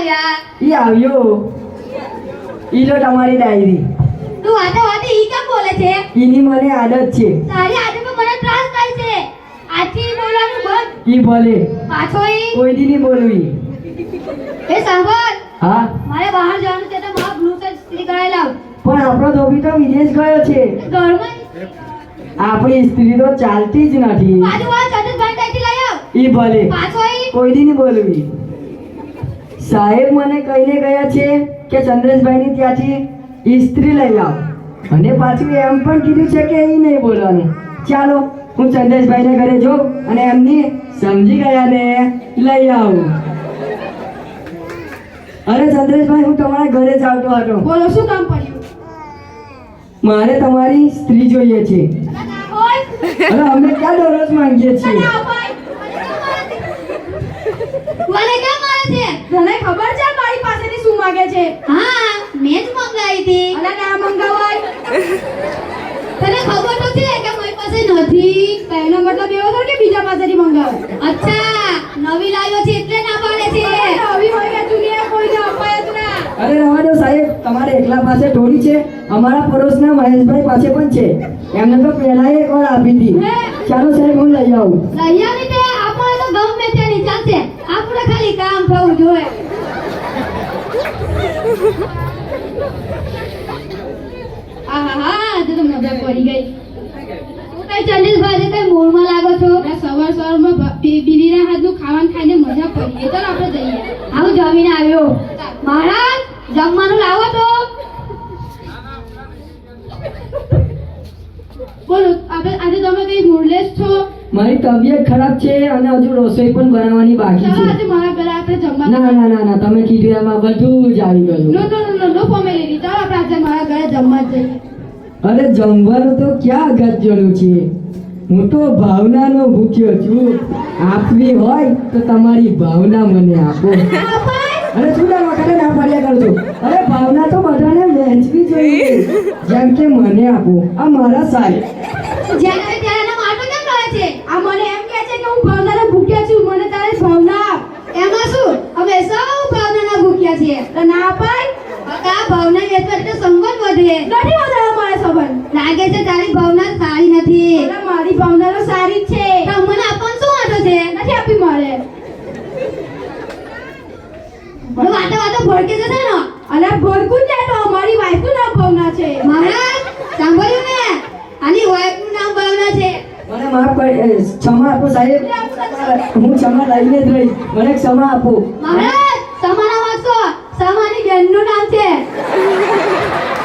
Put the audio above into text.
આવ્યા? ઈ આવ્યો. ઈ લો તમારી ડાયરી. તું વાતે ઈ કેમ બોલે છે? ઈની મને આદત છે. તારી આદતમાં મને ત્રાસ થાય છે. આથી બોલવાનું બંધ. ઈ ભલે. પાછો ઈ કોઈ દી નહીં બોલું ઈ. એ સાંભળ, હા મારે બહાર જવાનું છે તો મારા બ્લુ શર્ટ ઇસ્ત્રી કરાવી લાવ. પણ આપણો ધોબી તો વિદેશ ગયો છે. ઘરમાં આપણી સ્ત્રી તો ચાલતી જ નથી. બાજુ વાળા ચંદ્રભાઈ ત્યાંથી લઈ આવ. ઈ ભલે. પાછો ઈ કોઈ દી નહીં બોલું ઈ. સાહેબ મને કહીને ગયા છે કે ચંદ્રેશભાઈની ત્યાંથી ઇસ્ત્રી લઈ આવ અને પાછું એમ પણ કીધું છે કે એ નહીં બોલવાનું. ચાલો હું ચંદ્રેશભાઈને ઘરે જાઉં અને એમની સમજી ગયા ને લઈ આવું. અરે ચંદ્રેશભાઈ, હું તમારા ઘરે જ આવતો હતો. બોલો, શું કામ પડ્યું? મારે તમારી સ્ત્રી જોઈએ છે. ના હોય. અરે અમે ક્યાં દરરોજ માંગીએ છીએ. ના હોય. મને કેમ મારે છે? તને ખબર છે મારી પાસેથી શું માંગે છે? હા, મેં જ મંગાવી હતી. અરે ના મંગાવાય. તને ખબર તો છે કે મારી પાસે નથી. તેનો મતલબ એવો થયો કે બીજા પાસેથી મંગાવે. અચ્છા, નવી લાવ્યો છે એટલે ના પાડે છે. નવી હોય કે જૂની કોઈને અપાય જ ના. અરે રહેવા દો સાહેબ, તમારે એકલા પાસે થોડી છે. અમારા પડોશના મહેશભાઈ પાસે પણ છે. એમને તો પહેલા એક વાર આપી હતી. ચાલો સાહેબ, હું લઈ આવું. લઈ આવી તે આપણે તો ગમે તેની ચાલશે. આપણે ખાલી કામ થવું જોઈએ. આહાહા, તો મજા પડી ગઈ. તું કઈ ચંદ્રેશભાઈ કઈ મૂળમાં લાગો છો? સવારમાં બીલીના હાથનું ખાવાનું ખાઈને મજા પડી. ચાલ આપણે જઈએ. આવું જમીને આવ્યો. મહારાજ, જમવાનું લાવો તો. બોલો, આજે તમે કઈ મૂળલેસ છો? મારી તબિયત ખરાબ છે અને હજુ રસોઈ પણ બનાવવાની બાકી ચાલો છે. આજે મારા ઘરે આપણે જમવા. ના ના ના ના, તમે કીધું એમાં બધું જ આવી ગયું. નો ફેમિલી. ચાલો આપણે આજે મારા ઘરે જમવા જઈએ. અરે જમવાનું તો ક્યાં ગજ્જનું છે. હું તો ભાવનાનો ભૂખ્યો છું. આપવી હોય તો તમારી ભાવના મને આપો. અરે શું ના વખતે ના પાડ્યા કરું છું. અરે ભાવના તો બધાને વહેંચવી જોઈએ. જેમ કે મને આપો. આ મારા સાહેબ. જ્યારે ત્યારે એના માટો કેમ કરે છે? આ મને એમ કહે છે કે હું ભાવનાનો ભૂખ્યા છું. મને તારે ભાવના આપ. એમાં શું? અમે સૌ ભાવનાના ભૂખ્યા છીએ. તો ના અપાય? બકા, ભાવના વેચવા એટલે સંબંધ વધે. નથી વધારે મારે સંબંધ. લાગે છે તારી ભાવના સારી નથી. અરે મારી ભાવના તો સારી જ છે. તો મને આપવાનું શું વાંધો છે? નથી આપી મારે. વાતો ભડકે જશે ને. અરે ભડકું જ નહીં, તો અમારી વાઈફનું નામ ભાવના છે. મહારાજ, સાંભળ્યું ને? આની વાઈફનું નામ ભાવના છે. મને માફ ક્ષમા આપો સાહેબ. હું ક્ષમા લઈને જ રહીશ. મને ક્ષમા આપો. મહારાજ